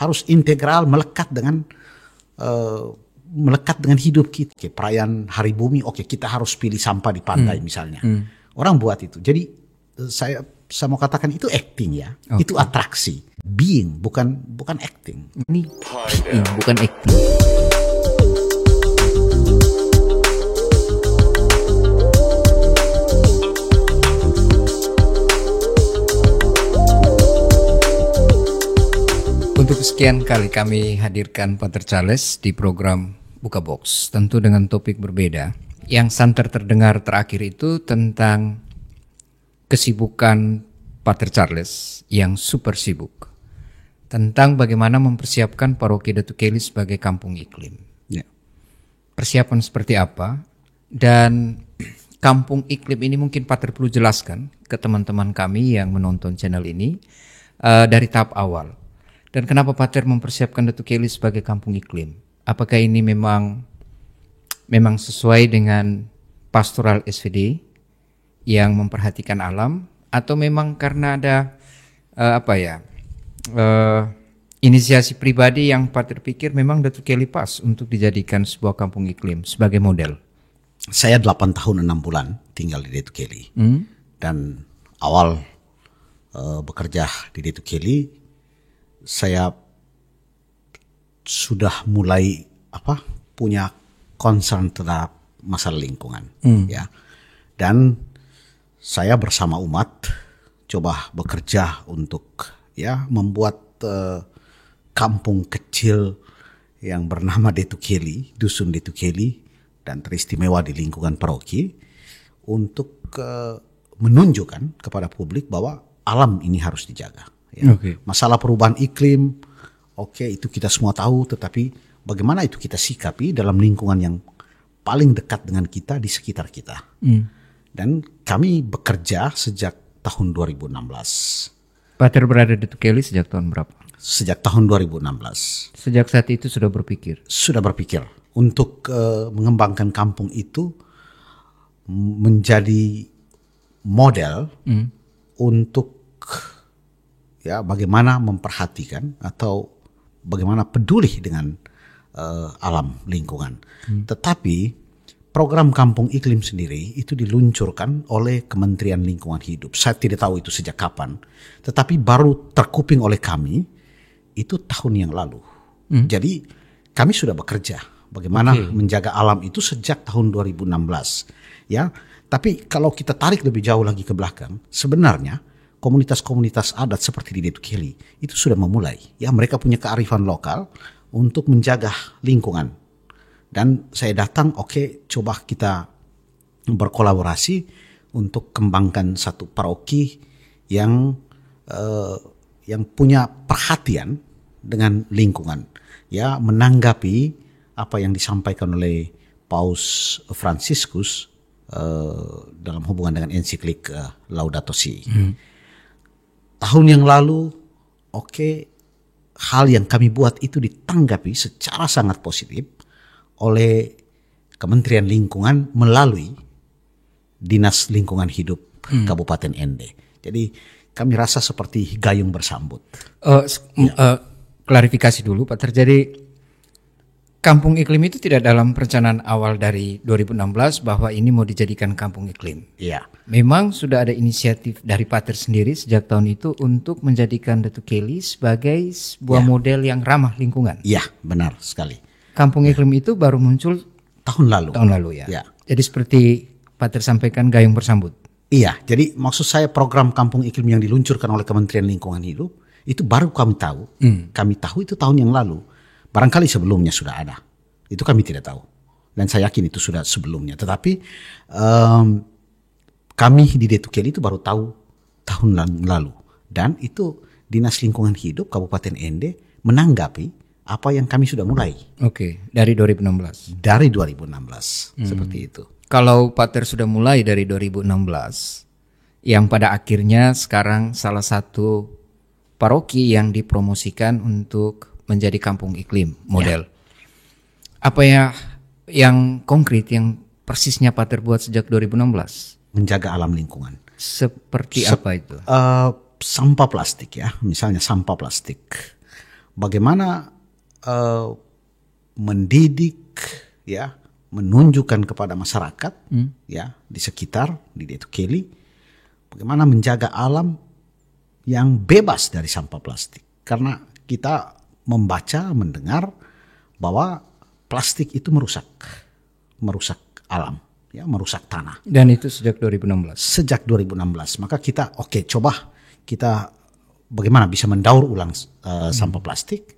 harus integral melekat dengan hidup kita. Oke, perayaan Hari Bumi, oke, kita harus pilih sampah di pantai misalnya. Orang buat itu. Jadi saya mau katakan itu acting ya. Itu atraksi. Being bukan acting. Ini bukan acting. Untuk sekian kali kami hadirkan Pater Charles di program Buka Box, tentu dengan topik berbeda. Yang santer terdengar terakhir itu tentang kesibukan Pater Charles yang super sibuk, tentang bagaimana mempersiapkan paroki Datu Keli sebagai kampung iklim. Ya. Persiapan seperti apa, dan kampung iklim ini mungkin Pater perlu jelaskan ke teman-teman kami yang menonton channel ini dari tahap awal. Dan kenapa Pater mempersiapkan Datu Keli sebagai kampung iklim? Apakah ini memang sesuai dengan pastoral SVD yang memperhatikan alam, atau memang karena ada inisiasi pribadi yang Pater pikir memang Datu Keli pas untuk dijadikan sebuah kampung iklim sebagai model? Saya 8 tahun 6 bulan tinggal di Datu Keli. Dan awal bekerja di Datu Keli, saya sudah mulai punya concern terhadap masalah lingkungan, ya. Dan saya bersama umat coba bekerja untuk membuat kampung kecil yang bernama Datu Keli, dusun Datu Keli, dan teristimewa di lingkungan paroki, untuk menunjukkan kepada publik bahwa alam ini harus dijaga. Ya. Masalah perubahan iklim, itu kita semua tahu, tetapi bagaimana itu kita sikapi dalam lingkungan yang paling dekat dengan kita, di sekitar kita. Dan kami bekerja sejak tahun 2016. Pater berada di Datu Keli sejak tahun berapa? Sejak tahun 2016. Sejak saat itu sudah berpikir? Sudah berpikir untuk mengembangkan kampung itu menjadi model untuk bagaimana memperhatikan atau bagaimana peduli dengan alam lingkungan. Tetapi program kampung iklim sendiri itu diluncurkan oleh Kementerian Lingkungan Hidup. Saya tidak tahu itu sejak kapan, tetapi baru terkuping oleh kami itu tahun yang lalu. Jadi kami sudah bekerja bagaimana menjaga alam itu sejak tahun 2016. Ya, tapi kalau kita tarik lebih jauh lagi ke belakang, sebenarnya komunitas-komunitas adat seperti di Datu Keli itu sudah memulai. Ya, mereka punya kearifan lokal untuk menjaga lingkungan. Dan saya datang, coba kita berkolaborasi untuk kembangkan satu paroki yang punya perhatian dengan lingkungan. Ya, menanggapi apa yang disampaikan oleh Paus Fransiskus dalam hubungan dengan ensiklik Laudato Si. Tahun yang lalu, hal yang kami buat itu ditanggapi secara sangat positif oleh Kementerian Lingkungan melalui Dinas Lingkungan Hidup Kabupaten Ende. Jadi kami rasa seperti gayung bersambut. Klarifikasi dulu, Pater. Jadi kampung iklim itu tidak dalam perencanaan awal dari 2016 bahwa ini mau dijadikan kampung iklim. Iya. Memang sudah ada inisiatif dari Pater sendiri sejak tahun itu untuk menjadikan Datu Keli sebagai sebuah model yang ramah lingkungan. Iya, benar sekali. Kampung iklim itu baru muncul tahun lalu ya. Jadi seperti Pater sampaikan, gayung bersambut. Iya, jadi maksud saya program kampung iklim yang diluncurkan oleh Kementerian Lingkungan Hidup itu baru kami tahu. Kami tahu itu tahun yang lalu. Barangkali sebelumnya sudah ada. Itu kami tidak tahu. Dan saya yakin itu sudah sebelumnya. Tetapi kami di Datu Keli itu baru tahu tahun lalu. Dan itu Dinas Lingkungan Hidup Kabupaten Ende menanggapi apa yang kami sudah mulai. Dari 2016. Dari 2016, seperti itu. Kalau Pater sudah mulai dari 2016, yang pada akhirnya sekarang salah satu paroki yang dipromosikan untuk menjadi kampung iklim model. Apa yang konkret yang persisnya Pater buat sejak 2016? Menjaga alam lingkungan. Seperti apa itu? Sampah plastik ya, misalnya sampah plastik. bagaimana mendidik, ya, menunjukkan kepada masyarakat, ya, di sekitar di Detu Keli, bagaimana menjaga alam yang bebas dari sampah plastik. Karena kita membaca, mendengar bahwa plastik itu merusak alam, ya, merusak tanah. Dan itu sejak 2016. Sejak 2016, maka kita coba kita bagaimana bisa mendaur ulang sampah plastik,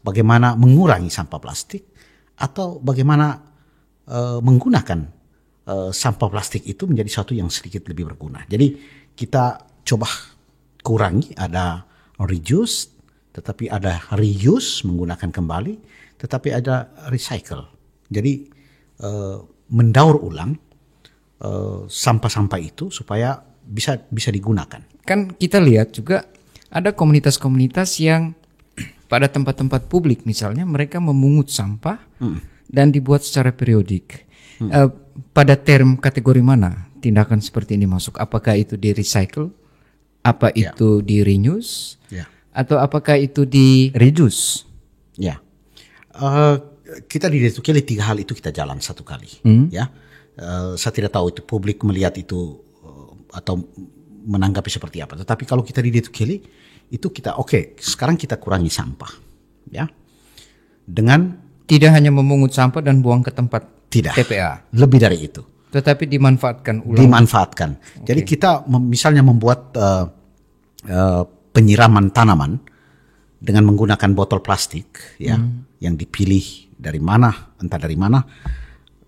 bagaimana mengurangi sampah plastik, atau bagaimana menggunakan sampah plastik itu menjadi sesuatu yang sedikit lebih berguna. Jadi kita coba kurangi, ada reduce, tetapi ada reuse, menggunakan kembali, tetapi ada recycle. Jadi mendaur ulang sampah-sampah itu supaya bisa digunakan. Kan kita lihat juga ada komunitas-komunitas yang pada tempat-tempat publik misalnya mereka memungut sampah dan dibuat secara periodik. Pada term kategori mana tindakan seperti ini masuk? Apakah itu di recycle? Apa itu di reuse? Atau apakah itu di reduce? Ya, kita di Detu Keli 3 hal itu kita jalan satu kali. Ya, saya tidak tahu itu publik melihat itu atau menanggapi seperti apa. Tetapi kalau kita di Detu Keli itu kita sekarang kita kurangi sampah, ya, dengan tidak hanya memungut sampah dan buang ke tempat TPA, lebih dari itu. Tetapi dimanfaatkan ulang. Dimanfaatkan. Jadi kita misalnya membuat penyiraman tanaman dengan menggunakan botol plastik, ya, yang dipilih dari mana, entah dari mana.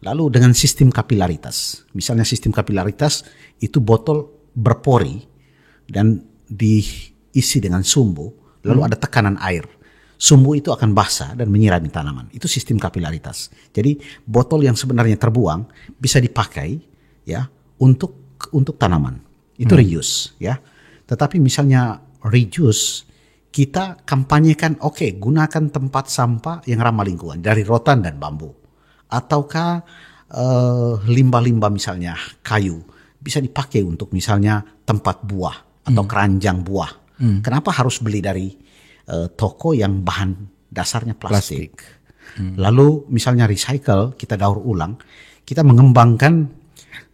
Lalu dengan sistem kapilaritas. Misalnya sistem kapilaritas itu botol berpori dan diisi dengan sumbu, lalu ada tekanan air. Sumbu itu akan basah dan menyirami tanaman. Itu sistem kapilaritas. Jadi botol yang sebenarnya terbuang bisa dipakai, ya, untuk tanaman. Itu reuse, ya. Tetapi misalnya reduce, kita kampanyekan gunakan tempat sampah yang ramah lingkungan dari rotan dan bambu. Ataukah limbah-limbah misalnya kayu bisa dipakai untuk misalnya tempat buah atau keranjang buah. Kenapa harus beli dari toko yang bahan dasarnya plastik. Lalu misalnya recycle, kita daur ulang, kita mengembangkan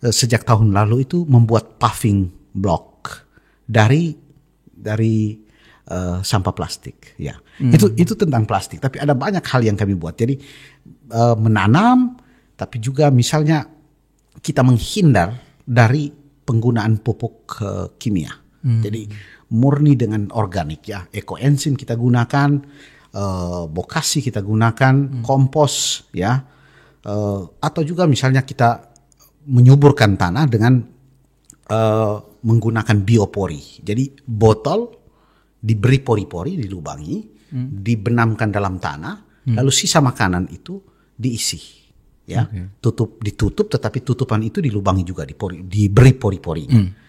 sejak tahun lalu itu membuat paving block dari sampah plastik, ya. Itu tentang plastik, tapi ada banyak hal yang kami buat. Jadi menanam, tapi juga misalnya kita menghindar dari penggunaan pupuk kimia. Jadi murni dengan organik, ya. Ekoenzim kita gunakan, bokasi kita gunakan, kompos, ya. Atau juga misalnya kita menyuburkan tanah dengan menggunakan biopori. Jadi botol diberi pori-pori, dilubangi, dibenamkan dalam tanah, lalu sisa makanan itu diisi, ya. Ditutup, tetapi tutupan itu dilubangi juga, diberi pori-porinya.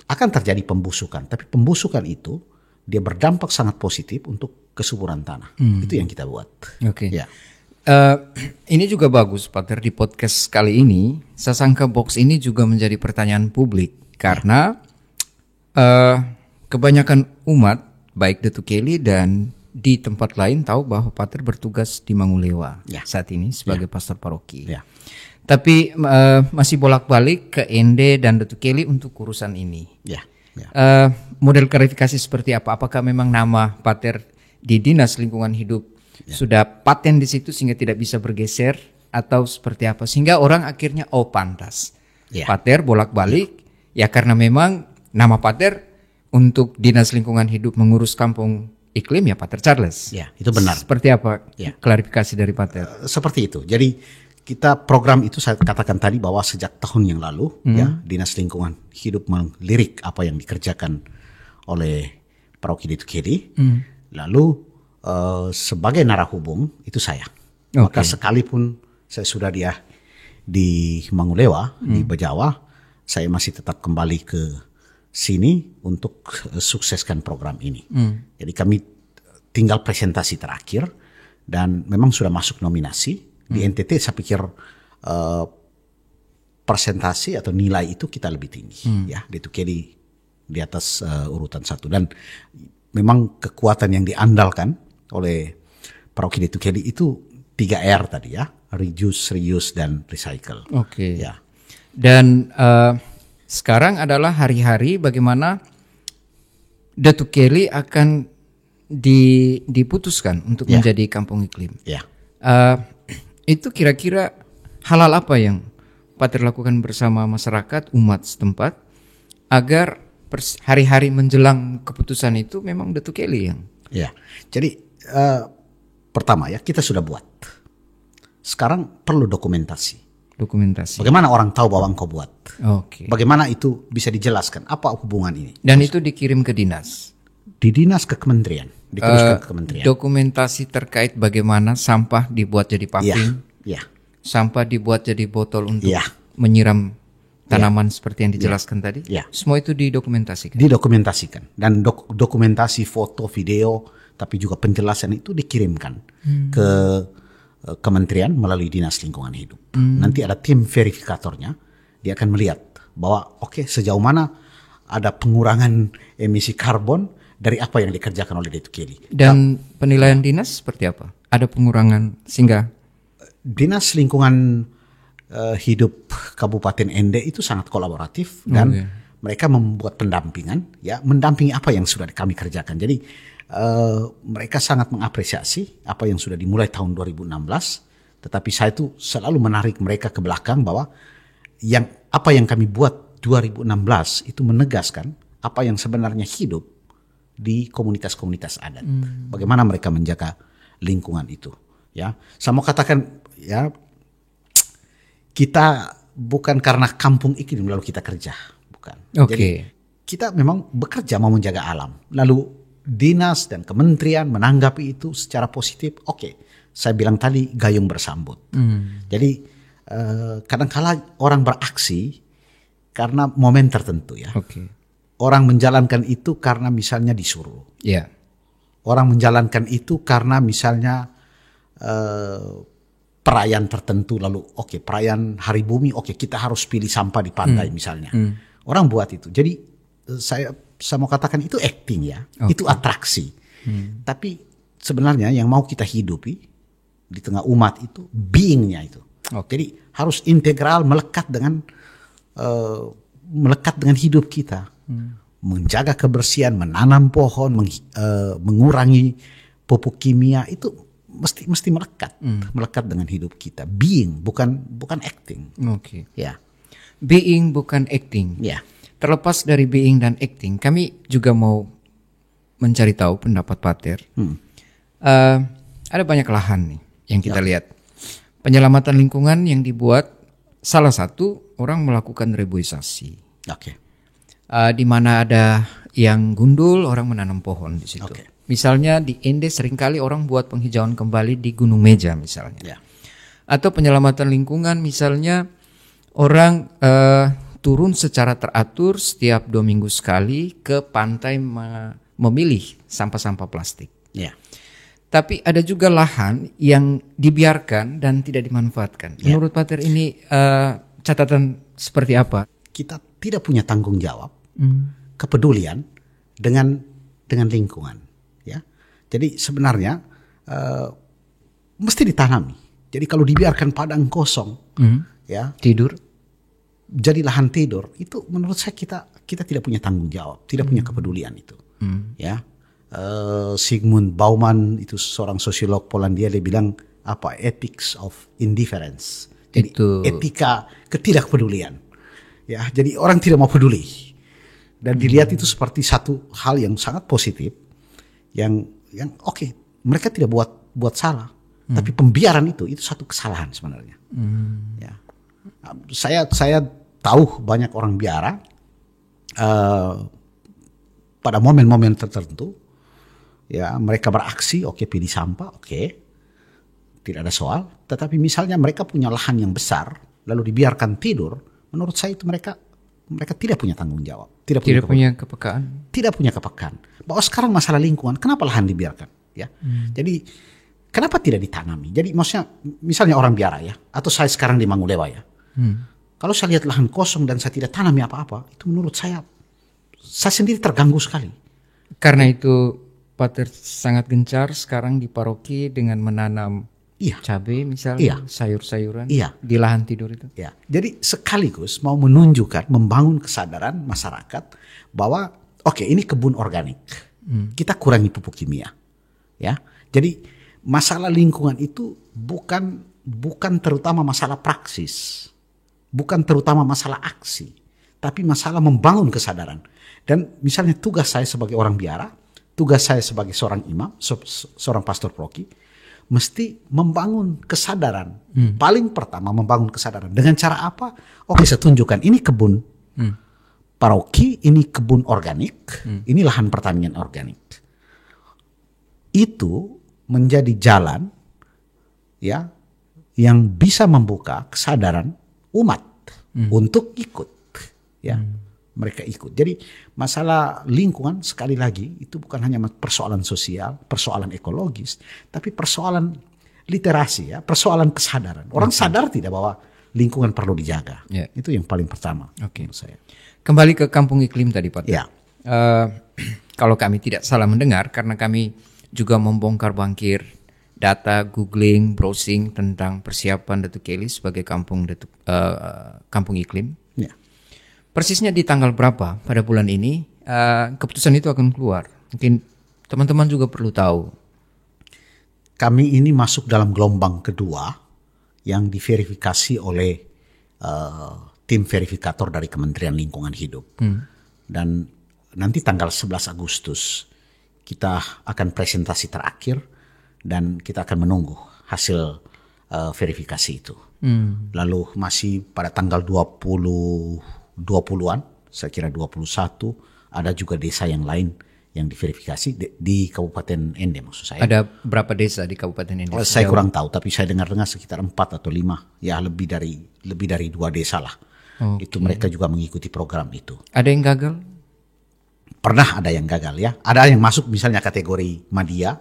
Akan terjadi pembusukan, tapi pembusukan itu dia berdampak sangat positif untuk kesuburan tanah. Itu yang kita buat. Ya. Ini juga bagus, Pater, di podcast kali ini Sasangka Box ini juga menjadi pertanyaan publik karena kebanyakan umat baik Detu Keli dan di tempat lain tahu bahwa Pater bertugas di Mangulewa saat ini sebagai pastor paroki. Tapi masih bolak-balik ke Ende dan Detu Keli untuk urusan ini. Model klarifikasi seperti apa? Apakah memang nama Pater di Dinas Lingkungan Hidup sudah paten di situ sehingga tidak bisa bergeser, atau seperti apa? Sehingga orang akhirnya pantas. Pater bolak-balik ya karena memang nama Pater untuk Dinas Lingkungan Hidup mengurus kampung iklim ya Pater Charles. Ya, itu benar. Seperti apa klarifikasi dari Pater? Seperti itu. Jadi kita program itu saya katakan tadi bahwa sejak tahun yang lalu ya Dinas Lingkungan Hidup melirik apa yang dikerjakan oleh Paroki Detu Keli. Lalu sebagai narahubung itu saya. Maka sekalipun saya sudah di Mangulewa, di Bejawa, saya masih tetap kembali ke sini untuk sukseskan program ini. Jadi kami tinggal presentasi terakhir dan memang sudah masuk nominasi. Di NTT saya pikir presentasi atau nilai itu kita lebih tinggi, ya. Detu Keli di atas urutan 1 dan memang kekuatan yang diandalkan oleh Paroki Detu Keli itu 3R tadi ya, reduce, reuse, dan recycle. Oke. Ya. Dan sekarang adalah hari-hari bagaimana Detu Keli akan diputuskan untuk menjadi kampung iklim. Ya. Itu kira-kira halal apa yang Pater lakukan bersama masyarakat, umat setempat, agar hari-hari menjelang keputusan itu memang Detu Keli yang... Ya, jadi pertama ya, kita sudah buat. Sekarang perlu dokumentasi. Bagaimana orang tahu bahwa engkau buat? Oke. Bagaimana itu bisa dijelaskan? Apa hubungan ini? Dan itu dikirim ke dinas? Di dinas ke kementerian, diteruskan ke kementerian. Dokumentasi terkait bagaimana sampah dibuat jadi paving, sampah dibuat jadi botol untuk menyiram tanaman seperti yang dijelaskan tadi. Semua itu didokumentasikan. Didokumentasikan dan dokumentasi foto, video, tapi juga penjelasan itu dikirimkan ke kementerian melalui dinas lingkungan hidup. Nanti ada tim verifikatornya, dia akan melihat bahwa sejauh mana ada pengurangan emisi karbon dari apa yang dikerjakan oleh Detu Keli. Dan penilaian dinas seperti apa? Ada pengurangan sehingga Dinas Lingkungan Hidup Kabupaten Ende itu sangat kolaboratif dan mereka membuat pendampingan, ya, mendampingi apa yang sudah kami kerjakan. Jadi mereka sangat mengapresiasi apa yang sudah dimulai tahun 2016, tetapi saya itu selalu menarik mereka ke belakang bahwa apa yang kami buat 2016 itu menegaskan apa yang sebenarnya hidup di komunitas-komunitas adat. Bagaimana mereka menjaga lingkungan itu, ya. Saya mau katakan, ya, kita bukan karena kampung iklim lalu kita kerja, bukan. Jadi kita memang bekerja mau menjaga alam. Lalu dinas dan kementerian menanggapi itu secara positif. Saya bilang tadi gayung bersambut. Jadi kadang-kala orang beraksi karena momen tertentu, ya. Orang menjalankan itu karena misalnya disuruh. Orang menjalankan itu karena misalnya perayaan tertentu, lalu perayaan Hari Bumi, kita harus pilih sampah di pantai misalnya. Orang buat itu. Jadi saya mau katakan itu acting, ya. Itu atraksi. Tapi sebenarnya yang mau kita hidupi di tengah umat itu being-nya itu. Jadi harus integral, melekat dengan hidup kita. Menjaga kebersihan, menanam pohon, mengurangi pupuk kimia itu mesti melekat dengan hidup kita. Being, bukan acting. Ya. Being bukan acting. Ya. Terlepas dari being dan acting, kami juga mau mencari tahu pendapat Pater. Ada banyak lahan nih yang kita lihat. Penyelamatan lingkungan yang dibuat, salah satu orang melakukan reboisasi. Di mana ada yang gundul, orang menanam pohon di situ. Misalnya di Ende seringkali orang buat penghijauan kembali di Gunung Meja misalnya. Atau penyelamatan lingkungan misalnya orang turun secara teratur setiap 2 minggu sekali ke pantai memilih sampah-sampah plastik. Tapi ada juga lahan yang dibiarkan dan tidak dimanfaatkan. Menurut Pater ini catatan seperti apa? Kita tidak punya tanggung jawab, kepedulian dengan lingkungan, ya. Jadi sebenarnya mesti ditanami. Jadi kalau dibiarkan padang kosong, ya, tidur, jadi lahan tidur, itu menurut saya kita tidak punya tanggung jawab, tidak punya kepedulian itu, ya. Sigmund Bauman itu seorang sosiolog Polandia, dia bilang ethics of indifference. Jadi etika ketidakpedulian. Ya, jadi orang tidak mau peduli. Dan dilihat itu seperti satu hal yang sangat positif, yang mereka tidak buat salah, tapi pembiaran itu satu kesalahan sebenarnya. Ya. Saya tahu banyak orang biara pada momen-momen tertentu, ya, mereka beraksi, pilih sampah, tidak ada soal. Tetapi misalnya mereka punya lahan yang besar, lalu dibiarkan tidur, menurut saya itu mereka tidak punya tanggung jawab, tidak punya kepekaan. Tidak punya kepekaan. Bahwa sekarang masalah lingkungan, kenapa lahan dibiarkan? Ya, jadi kenapa tidak ditanami? Jadi maksudnya, misalnya orang biara, ya, atau saya sekarang di Mangulewa, ya. Kalau saya lihat lahan kosong dan saya tidak tanami apa-apa, itu menurut saya sendiri terganggu sekali. Karena itu Pater sangat gencar sekarang di paroki dengan menanam Iya. cabai misalnya, Iya. sayur-sayuran Iya. di lahan tidur itu. Ya, jadi sekaligus mau menunjukkan, membangun kesadaran masyarakat bahwa oke, ini kebun organik, kita kurangi pupuk kimia, ya. Jadi masalah lingkungan itu bukan terutama masalah praksis, bukan terutama masalah aksi, tapi masalah membangun kesadaran. Dan misalnya tugas saya sebagai orang biara, tugas saya sebagai seorang imam, seorang pastor paroki, mesti membangun kesadaran. Paling pertama membangun kesadaran. Dengan cara apa? Oke, saya tunjukkan ini kebun paroki, ini kebun organik, ini lahan pertanian organik. Itu menjadi jalan ya yang bisa membuka kesadaran umat untuk ikut. Ya. Mereka ikut. Jadi masalah lingkungan sekali lagi itu bukan hanya persoalan sosial, persoalan ekologis, tapi persoalan literasi ya, persoalan kesadaran. Orang sadar tidak bahwa lingkungan perlu dijaga. Yeah. Itu yang paling pertama Oke. menurut saya. Kembali ke kampung iklim tadi Pak. Ya. Kalau kami tidak salah mendengar, karena kami juga membongkar bangkir data, googling, browsing tentang persiapan Datuk Kelly sebagai kampung iklim. Ya. Persisnya di tanggal berapa pada bulan ini keputusan itu akan keluar? Mungkin teman-teman juga perlu tahu. Kami ini masuk dalam gelombang kedua yang diverifikasi oleh tim verifikator dari Kementerian Lingkungan Hidup. Dan nanti tanggal 11 Agustus kita akan presentasi terakhir dan kita akan menunggu hasil verifikasi itu. Lalu masih pada tanggal 20-an, saya kira 21, ada juga desa yang lain yang diverifikasi di Kabupaten Ende maksud saya. Ada berapa desa di Kabupaten Ende? Saya kurang tahu, tapi saya dengar-dengar sekitar 4 atau 5, ya lebih dari 2 desa lah. Itu mereka juga mengikuti program itu. Ada yang gagal? Pernah ada yang gagal ya. Ada yang masuk misalnya kategori Madya.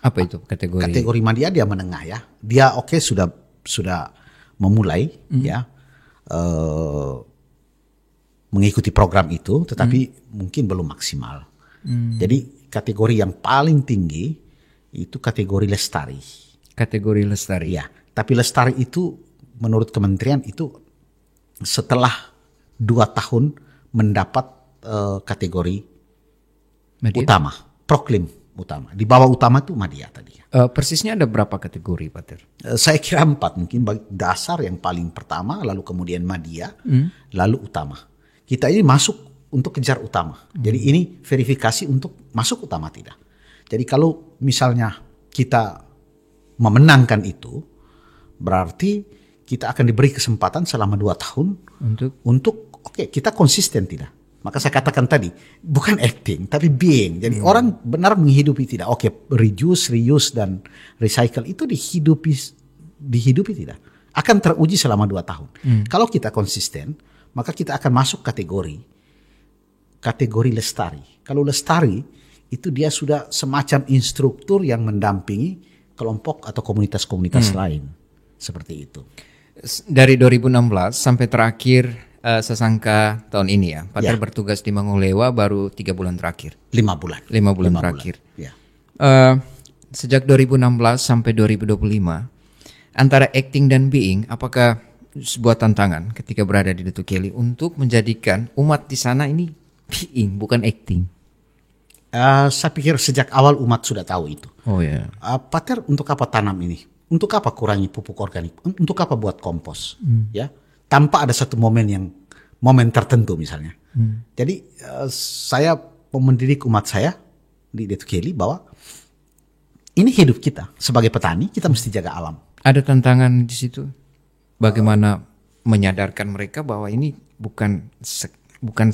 Apa itu kategori? Kategori Madya dia menengah ya. Dia sudah memulai ya mengikuti program itu, tetapi mungkin belum maksimal. Jadi kategori yang paling tinggi itu kategori lestari. Kategori lestari. Ya, tapi lestari itu menurut kementerian itu setelah 2 tahun mendapat kategori Madya? utama, proklim utama. Di bawah utama itu Madya tadi. Persisnya ada berapa kategori, Pater? Saya kira 4 mungkin, dasar yang paling pertama, lalu kemudian Madya, lalu utama. Kita ini masuk untuk kejar utama. Jadi ini verifikasi untuk masuk utama tidak. Jadi kalau misalnya kita memenangkan itu, berarti kita akan diberi kesempatan selama 2 tahun untuk oke, kita konsisten tidak. Maka saya katakan tadi, bukan acting, tapi being. Jadi orang benar menghidupi tidak. Oke, reduce, reuse, dan recycle itu dihidupi tidak. Akan teruji selama 2 tahun. Kalau kita konsisten, maka kita akan masuk kategori lestari. Kalau lestari, itu dia sudah semacam instruktur yang mendampingi kelompok atau komunitas-komunitas lain. Seperti itu. Dari 2016 sampai terakhir sesangka tahun ini ya, Pater bertugas di Mangolewa baru 3 bulan terakhir. 5 bulan. 5 bulan terakhir. Ya. Sejak 2016 sampai 2025, antara acting dan being, apakah sebuah tantangan ketika berada di Datuk Kelly untuk menjadikan umat di sana ini being, bukan acting? Saya pikir sejak awal umat sudah tahu itu. Oh ya. Pater, untuk apa tanam ini? Untuk apa kurangi pupuk organik? Untuk apa buat kompos? Ya, tanpa ada satu momen tertentu misalnya. Jadi saya mendidik umat saya di Datuk Kelly bahwa ini hidup kita sebagai petani, kita mesti jaga alam. Ada tantangan di situ. Bagaimana menyadarkan mereka bahwa ini bukan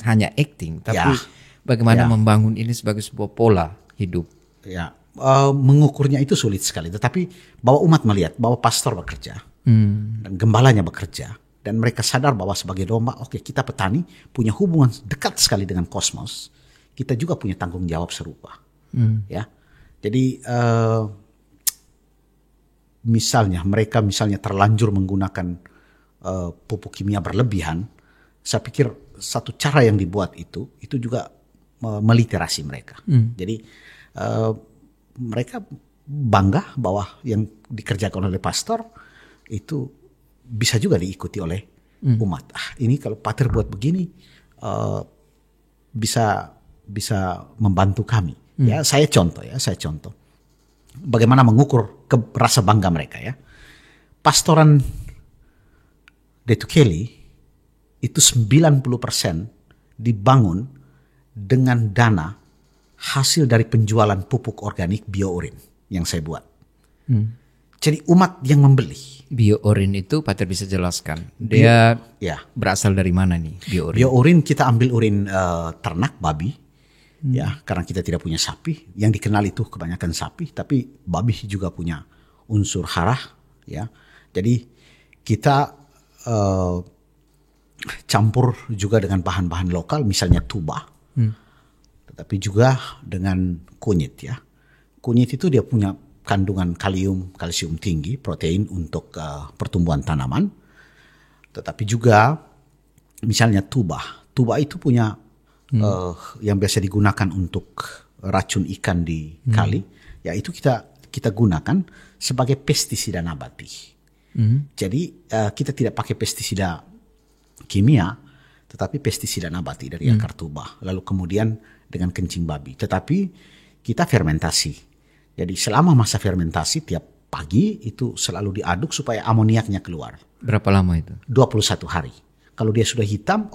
hanya acting, tapi bagaimana membangun ini sebagai sebuah pola hidup. Ya, mengukurnya itu sulit sekali. Tetapi bahwa umat melihat bahwa pastor bekerja dan gembalanya bekerja, dan mereka sadar bahwa sebagai domba, oke, kita petani punya hubungan dekat sekali dengan kosmos. Kita juga punya tanggung jawab serupa. Ya, jadi mereka terlanjur menggunakan pupuk kimia berlebihan. Saya pikir satu cara yang dibuat itu juga meliterasi mereka. Jadi mereka bangga bahwa yang dikerjakan oleh pastor itu bisa juga diikuti oleh umat. Ini kalau pater buat begini bisa membantu kami. Ya, saya contoh. Bagaimana mengukur rasa bangga mereka ya. Pastoran Detu Keli itu 90% dibangun dengan dana hasil dari penjualan pupuk organik BioUrin yang saya buat. Jadi umat yang membeli. BioUrin itu Pater bisa jelaskan. Dia Ya. berasal dari mana nih BioUrin? BioUrin kita ambil urin ternak babi. Ya, karena kita tidak punya sapi. Yang dikenal itu kebanyakan sapi, tapi babi juga punya unsur harah. Ya, jadi kita campur juga dengan bahan-bahan lokal, misalnya tuba, tetapi juga dengan kunyit. Ya, kunyit itu dia punya kandungan kalsium tinggi, protein untuk pertumbuhan tanaman. Tetapi juga misalnya tuba itu punya yang biasa digunakan untuk racun ikan di kali, ya itu kita gunakan sebagai pestisida nabati. Jadi kita tidak pakai pestisida kimia, tetapi pestisida nabati dari akar tuba. Lalu kemudian dengan kencing babi. Tetapi kita fermentasi. Jadi selama masa fermentasi tiap pagi itu selalu diaduk supaya amoniaknya keluar. Berapa lama itu? 21 hari. Kalau dia sudah hitam,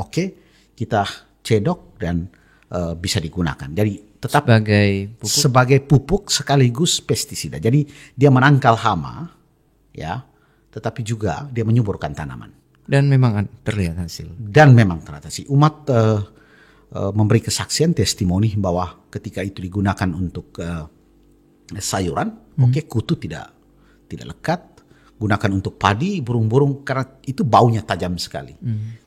kita cedok dan bisa digunakan. Jadi tetap sebagai pupuk sekaligus pestisida. Jadi dia menangkal hama, ya, tetapi juga dia menyuburkan tanaman. Dan memang terlihat hasil. Dan memang teratasi. Umat memberi kesaksian, testimoni bahwa ketika itu digunakan untuk sayuran, kutu tidak lekat. Gunakan untuk padi, burung-burung, karena itu baunya tajam sekali.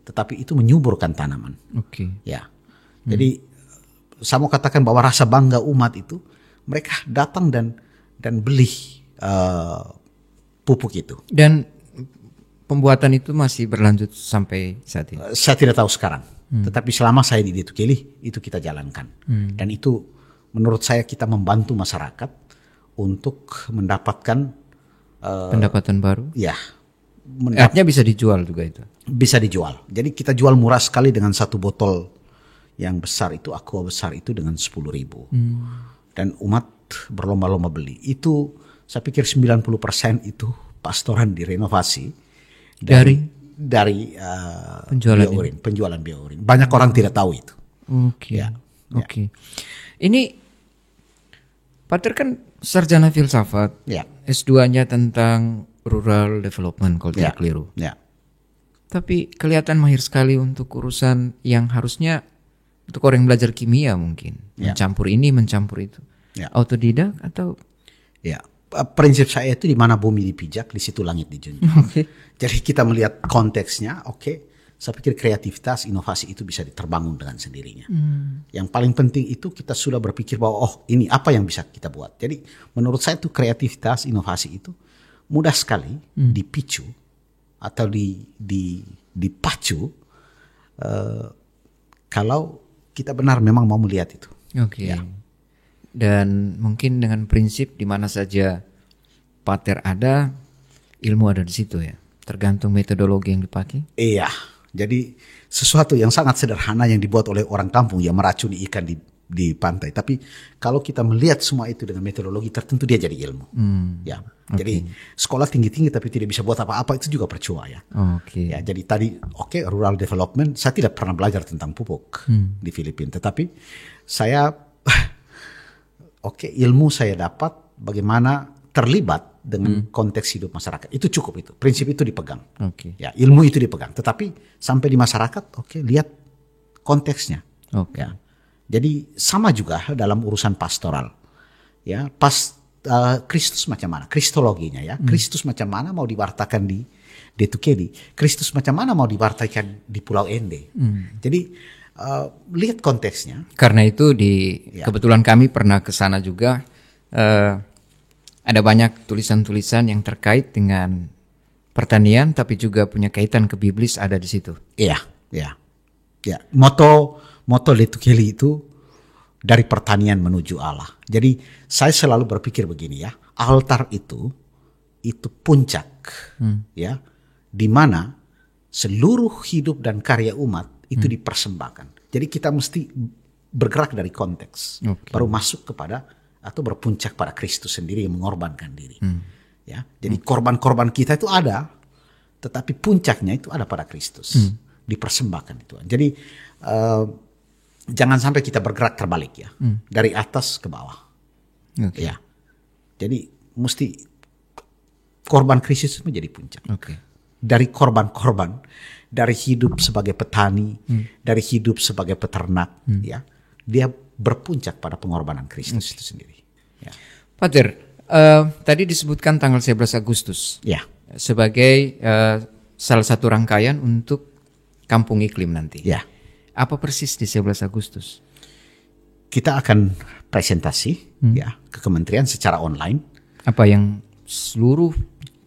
Tetapi itu menyuburkan tanaman. Ya, jadi saya mau katakan bahwa rasa bangga umat itu, mereka datang dan beli pupuk itu. Dan pembuatan itu masih berlanjut sampai saat ini? Saya tidak tahu sekarang. Tetapi selama saya di Detu Keli, itu kita jalankan. Dan itu menurut saya kita membantu masyarakat untuk mendapatkan pendapatan baru? Ya. Artinya bisa dijual juga itu? Bisa dijual. Jadi kita jual murah sekali dengan satu botol yang besar itu, aqua besar itu dengan 10.000. Dan umat berlomba-lomba beli. Itu saya pikir 90% itu pastoran direnovasi dari penjualan BioUrin. Banyak orang tidak tahu itu. Oke. Ini Pater kan sarjana filsafat. Ya. S2-nya tentang rural development kalau tidak keliru. Ya. Tapi kelihatan mahir sekali untuk urusan yang harusnya untuk orang yang belajar kimia mungkin. Mencampur ini, mencampur itu. Ya. Autodidak atau? Ya. Prinsip saya itu di mana bumi dipijak, di situ langit dijunjung. Jadi kita melihat konteksnya, saya pikir kreativitas, inovasi itu bisa terbangun dengan sendirinya. Yang paling penting itu kita sudah berpikir bahwa ini apa yang bisa kita buat. Jadi menurut saya itu kreativitas, inovasi itu mudah sekali dipicu atau dipacu kalau kita benar memang mau melihat itu. Ya. Dan mungkin dengan prinsip di mana saja Pater ada, ilmu ada di situ ya. Tergantung metodologi yang dipakai. Iya. Jadi sesuatu yang sangat sederhana yang dibuat oleh orang kampung yang meracuni ikan di pantai. Tapi kalau kita melihat semua itu dengan metodologi tertentu dia jadi ilmu. Ya. Jadi sekolah tinggi-tinggi tapi tidak bisa buat apa-apa itu juga percuma ya. Ya, jadi tadi rural development saya tidak pernah belajar tentang pupuk di Filipina. Tetapi saya ilmu saya dapat bagaimana terlibat dengan konteks hidup masyarakat. Itu cukup itu. Prinsip itu dipegang. Ya, ilmu itu dipegang. Tetapi sampai di masyarakat, lihat konteksnya. Ya. Jadi sama juga dalam urusan pastoral. Ya, Kristus macam mana? Kristologinya ya. Kristus macam mana mau diwartakan di Detu Keli? Kristus macam mana mau diwartakan di Pulau Ende? Jadi lihat konteksnya. Karena itu kebetulan kami pernah ke sana juga. Ada banyak tulisan-tulisan yang terkait dengan pertanian, tapi juga punya kaitan ke biblis ada di situ. Iya. Moto Detu Keli itu dari pertanian menuju Allah. Jadi saya selalu berpikir begini ya, altar itu puncak, ya, di mana seluruh hidup dan karya umat itu dipersembahkan. Jadi kita mesti bergerak dari konteks, baru masuk kepada atau berpuncak pada Kristus sendiri yang mengorbankan diri. Ya, jadi korban-korban kita itu ada, tetapi puncaknya itu ada pada Kristus, dipersembahkan itu. Jadi jangan sampai kita bergerak terbalik ya, dari atas ke bawah. Ya, jadi mesti korban Kristus menjadi puncak. Dari korban-korban, dari hidup sebagai petani, dari hidup sebagai peternak, ya, dia berpuncak pada pengorbanan Kristus itu sendiri. Ya. Pater, tadi disebutkan tanggal 11 Agustus Ya. sebagai salah satu rangkaian untuk Kampung Iklim nanti. Ya. Apa persis di 11 Agustus? Kita akan presentasi ya ke kementerian secara online. Apa yang seluruh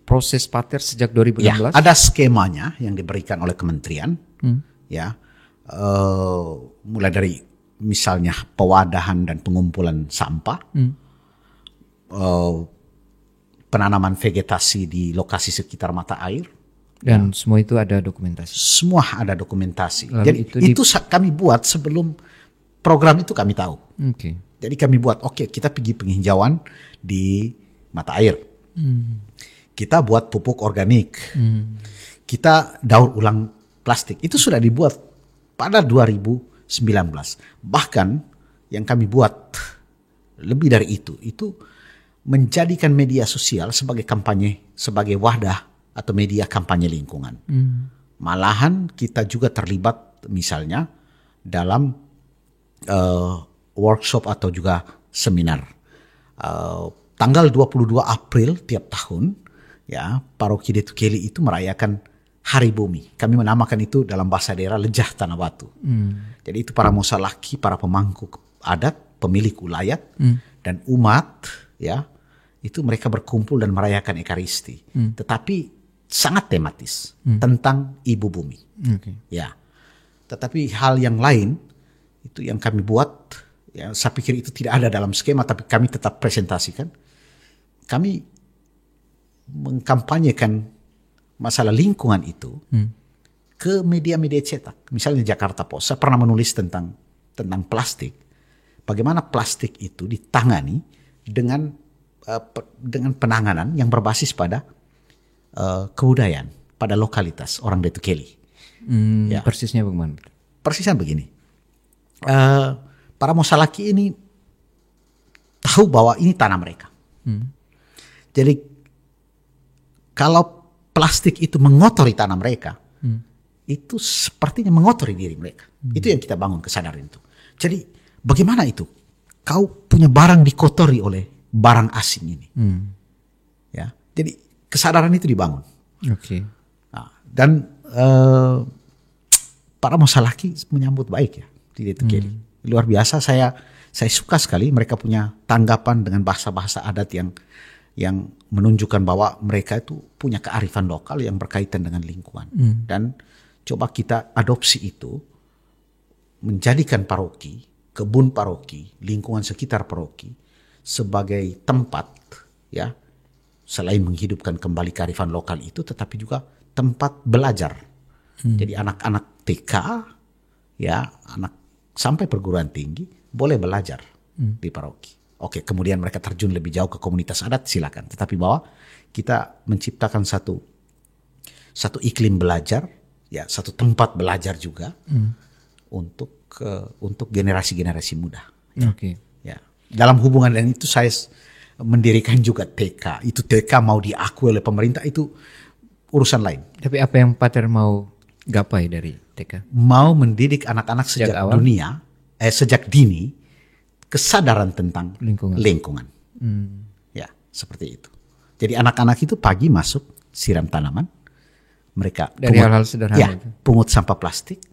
proses Pater sejak 2016? Ya, ada skemanya yang diberikan oleh kementerian. Ya, mulai dari misalnya pewadahan dan pengumpulan sampah, penanaman vegetasi di lokasi sekitar mata air, dan semua itu ada dokumentasi. Semua ada dokumentasi. Lalu jadi itu kami buat sebelum program itu kami tahu. Jadi kami buat, kita pergi penghijauan di mata air. Kita buat pupuk organik. Kita daur ulang plastik. Itu sudah dibuat pada 2019. Bahkan yang kami buat lebih dari itu menjadikan media sosial sebagai kampanye, sebagai wadah atau media kampanye lingkungan. Malahan kita juga terlibat misalnya dalam workshop atau juga seminar. Tanggal 22 April tiap tahun, ya, Paroki Detu Keli itu merayakan Hari Bumi. Kami menamakan itu dalam bahasa daerah Lejah Tanah Batu. Jadi itu para musalaki, para pemangku adat, pemilik ulayat, dan umat, ya, itu mereka berkumpul dan merayakan Ekaristi. Tetapi sangat tematis tentang Ibu Bumi. Ya. Tetapi hal yang lain itu yang kami buat, ya, saya pikir itu tidak ada dalam skema, tapi kami tetap presentasikan. Kami mengkampanyekan masalah lingkungan itu ke media-media cetak. Misalnya Jakarta Post, saya pernah menulis tentang plastik. Bagaimana plastik itu ditangani dengan penanganan yang berbasis pada kebudayaan, pada lokalitas orang Detu Keli. Ya. Persisnya bagaimana? Persisnya begini. Para musalaki ini tahu bahwa ini tanah mereka. Jadi kalau plastik itu mengotori tanah mereka, itu sepertinya mengotori diri mereka. Itu yang kita bangun kesadaran itu. Jadi bagaimana itu? Kau punya barang dikotori oleh barang asing ini. Ya, jadi kesadaran itu dibangun. Nah, dan para musalaki menyambut baik ya di Detu Keli. Luar biasa, saya suka sekali mereka punya tanggapan dengan bahasa-bahasa adat yang menunjukkan bahwa mereka itu punya kearifan lokal yang berkaitan dengan lingkungan. Dan coba kita adopsi itu, menjadikan paroki, kebun paroki, lingkungan sekitar paroki sebagai tempat, ya, selain menghidupkan kembali kearifan lokal itu, tetapi juga tempat belajar. Jadi anak-anak TK, ya, anak sampai perguruan tinggi boleh belajar di paroki. Oke, kemudian mereka terjun lebih jauh ke komunitas adat, silakan. Tetapi bahwa kita menciptakan satu iklim belajar, ya, satu tempat belajar juga untuk generasi-generasi muda. Ya. Dalam hubungan dengan itu saya mendirikan juga TK. Itu TK mau diakui oleh pemerintah itu urusan lain. Tapi apa yang Pater mau gapai dari TK? Mau mendidik anak-anak sejak dini kesadaran tentang lingkungan. Ya, seperti itu. Jadi anak-anak itu pagi masuk siram tanaman, mereka dari hal-hal sederhana, ya, pungut sampah plastik,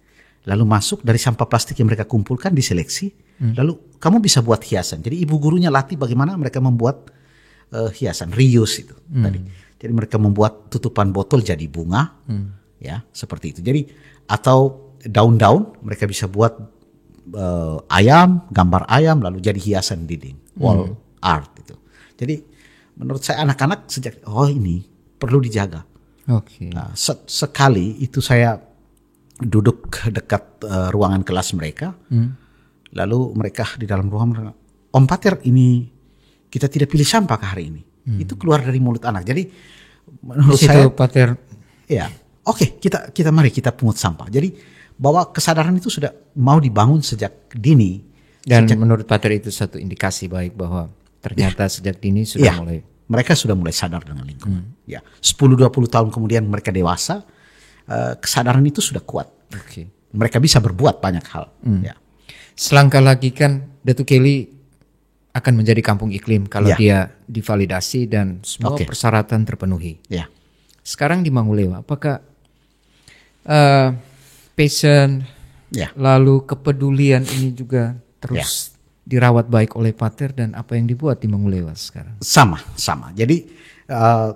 lalu masuk dari sampah plastik yang mereka kumpulkan diseleksi, lalu kamu bisa buat hiasan. Jadi ibu gurunya latih bagaimana mereka membuat hiasan, reuse itu tadi. Jadi mereka membuat tutupan botol jadi bunga, ya, seperti itu. Jadi atau daun-daun mereka bisa buat ayam, gambar ayam, lalu jadi hiasan dinding, wall art itu. Jadi menurut saya anak-anak sejak ini perlu dijaga. Oke. Nah, sekali itu saya duduk dekat ruangan kelas mereka, lalu mereka di dalam ruangan, Om Pater, ini kita tidak pilih sampah ke hari ini. Itu keluar dari mulut anak. Jadi menurut saya, Pater, ya, oke, kita mari kita pungut sampah. Jadi bahwa kesadaran itu sudah mau dibangun sejak dini. dan menurut Pater itu satu indikasi baik bahwa ternyata sejak dini sudah mulai. Mereka sudah mulai sadar dengan lingkungan. Ya, 10-20 tahun kemudian mereka dewasa, kesadaran itu sudah kuat. Oke. Mereka bisa berbuat banyak hal. Ya. Selangkah lagi kan Datuk Kelly akan menjadi kampung iklim kalau dia divalidasi dan semua persyaratan terpenuhi. Ya. Sekarang di Mangulewa, apakah passion lalu kepedulian ini juga terus dirawat baik oleh Pater, dan apa yang dibuat di Mangulewa sekarang? Sama. Jadi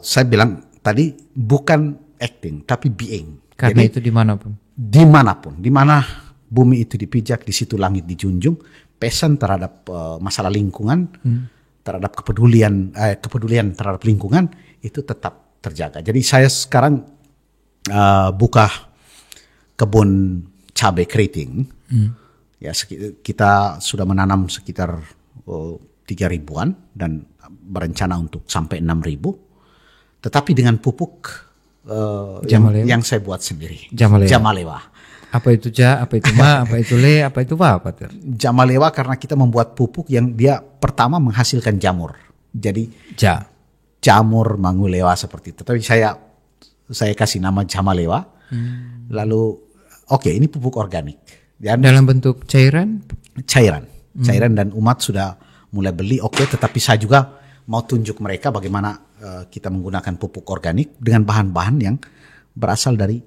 saya bilang tadi bukan acting tapi being. Karena jadi, itu dimanapun, di mana bumi itu dipijak, di situ langit dijunjung. Passion terhadap masalah lingkungan, terhadap kepedulian terhadap lingkungan itu tetap terjaga. Jadi saya sekarang buka kebun cabai keriting. Ya, kita sudah menanam sekitar 3.000-an dan berencana untuk sampai 6.000. Tetapi dengan pupuk yang saya buat sendiri. Jamalewa. Apa itu apa itu apa itu apa itu apa? Jamalewa karena kita membuat pupuk yang dia pertama menghasilkan jamur. Jadi jamur Mangulewa seperti itu. Tapi saya kasih nama Jamalewa. Lalu ini pupuk organik. Dan dalam bentuk cairan? Cairan dan umat sudah mulai beli. Tetapi saya juga mau tunjuk mereka bagaimana kita menggunakan pupuk organik dengan bahan-bahan yang berasal dari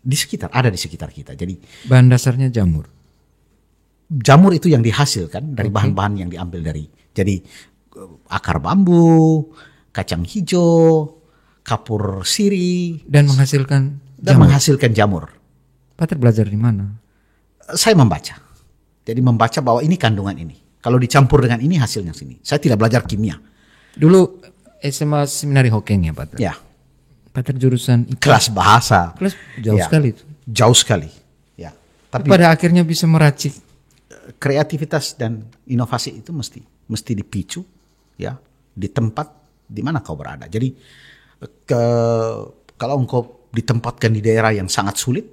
ada di sekitar kita. Jadi bahan dasarnya jamur. Jamur itu yang dihasilkan dari bahan-bahan yang diambil dari, jadi akar bambu, kacang hijau, kapur siri, dan menghasilkan jamur. Pater belajar di mana? Saya membaca. Jadi membaca bahwa ini kandungan ini. Kalau dicampur dengan ini hasilnya sini. Saya tidak belajar kimia. Dulu SMA Seminari Hokeng ya, Pater? Ya. Pater jurusan kelas bahasa. Jauh sekali itu. Jauh sekali. Ya. Tapi pada akhirnya bisa meracik. Kreativitas dan inovasi itu mesti dipicu ya di tempat di mana kau berada. Jadi kalau engkau ditempatkan di daerah yang sangat sulit,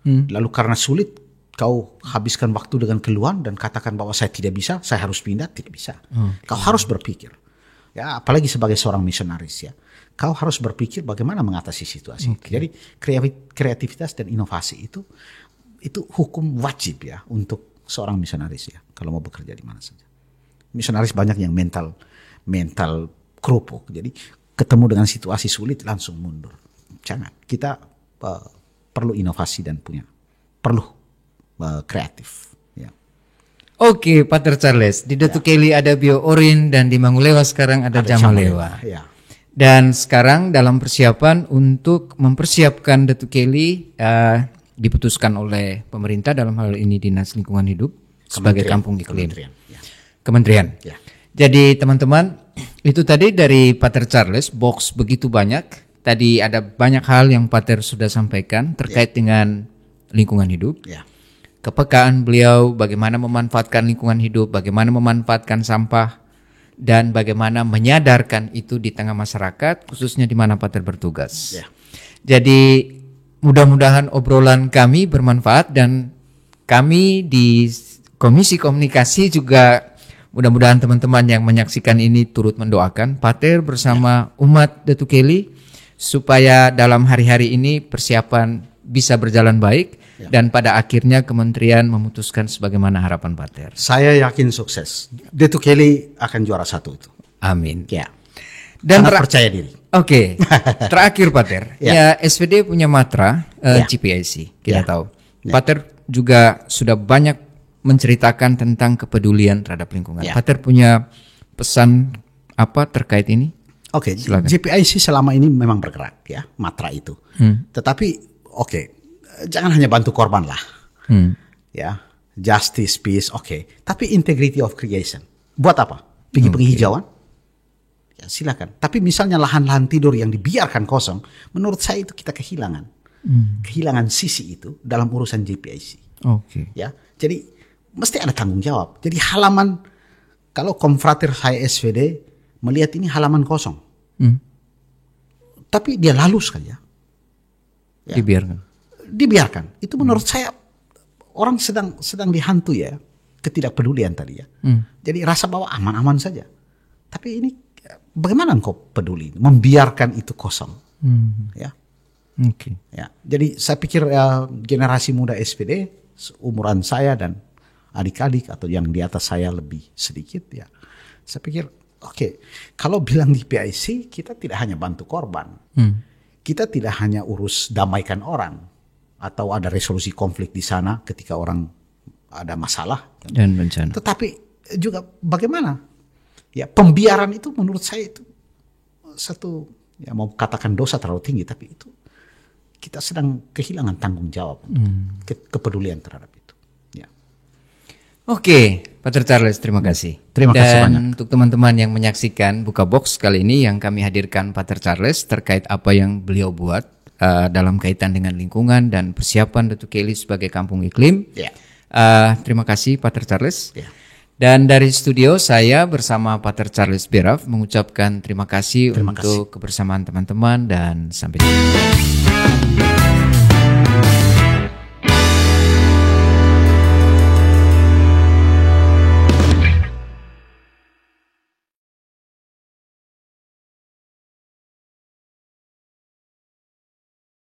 lalu karena sulit kau habiskan waktu dengan keluhan dan katakan bahwa saya tidak bisa, saya harus pindah, tidak bisa. Kau harus berpikir. Ya, apalagi sebagai seorang misionaris ya. Kau harus berpikir bagaimana mengatasi situasi. Jadi kreativitas dan inovasi itu hukum wajib ya untuk seorang misionaris ya. Kalau mau bekerja di mana saja. Misionaris banyak yang mental kerupuk. Jadi ketemu dengan situasi sulit langsung mundur. Jangan. Kita perlu inovasi dan perlu kreatif. Ya. Oke, Pater Charles. Di Datuk Kelly ada BioOrin dan di Mangulewa sekarang ada Jamalewa. Ya. Dan sekarang dalam persiapan untuk mempersiapkan Datuk Kelly diputuskan oleh pemerintah, dalam hal ini Dinas Lingkungan Hidup sebagai kampung iklim. Kementerian. Ya. Jadi teman-teman, itu tadi dari Pater Charles, box begitu banyak. Tadi ada banyak hal yang Pater sudah sampaikan terkait dengan lingkungan hidup. Ya. Kepekaan beliau bagaimana memanfaatkan lingkungan hidup, bagaimana memanfaatkan sampah, dan bagaimana menyadarkan itu di tengah masyarakat, khususnya di mana Pater bertugas. Ya. Jadi mudah-mudahan obrolan kami bermanfaat, dan kami di Komisi Komunikasi juga mudah-mudahan teman-teman yang menyaksikan ini turut mendoakan Pater bersama umat Datuk Kelly supaya dalam hari-hari ini persiapan bisa berjalan baik. Dan pada akhirnya kementerian memutuskan sebagaimana harapan Pater. Saya yakin sukses. Datuk Kelly akan juara 1 itu. Amin. Ya. Dan percaya diri. Oke. Terakhir Pater. Ya, SVD punya matra GPIC. Kita tahu. Pater juga sudah banyak menceritakan tentang kepedulian terhadap lingkungan. Pater punya pesan apa terkait ini? Oke. GPIC selama ini memang bergerak ya, matra itu. Tetapi jangan hanya bantu korban lah. Ya, justice, peace, oke. Tapi integrity of creation, buat apa? Pergi penghijauan? Ya, silakan. Tapi misalnya lahan-lahan tidur yang dibiarkan kosong, menurut saya itu kita kehilangan, kehilangan sisi itu dalam urusan JPIC. Oke. Ya, jadi mesti ada tanggung jawab. Jadi halaman, kalau Konfrater saya SVD melihat ini halaman kosong, tapi dia lalu saja. Ya. Dibiarkan. Itu menurut saya orang sedang dihantui ya, ketidakpedulian tadi ya. Jadi rasa bahwa aman-aman saja. Tapi ini bagaimana engkau peduli membiarkan itu kosong? Ya. Oke. Ya. Jadi saya pikir generasi muda SPD umuran saya dan adik-adik atau yang di atas saya lebih sedikit ya. Saya pikir kalau bilang di PIC kita tidak hanya bantu korban. Kita tidak hanya urus damaikan orang atau ada resolusi konflik di sana ketika orang ada masalah dan bencana. Tetapi juga bagaimana? Ya, pembiaran itu menurut saya itu satu, ya mau katakan dosa terlalu tinggi, tapi itu kita sedang kehilangan tanggung jawab, kepedulian terhadap itu. Ya. Oke, Pater Charles, terima kasih. Terima kasih banyak. Dan untuk teman-teman yang menyaksikan Buka Box kali ini yang kami hadirkan Pater Charles terkait apa yang beliau buat dalam kaitan dengan lingkungan dan persiapan Datu Keli sebagai kampung iklim. Ya. Terima kasih Pater Charles. Ya. Dan dari studio saya bersama Pater Charles Beraf mengucapkan terima kasih untuk kebersamaan teman-teman dan sampai jumpa.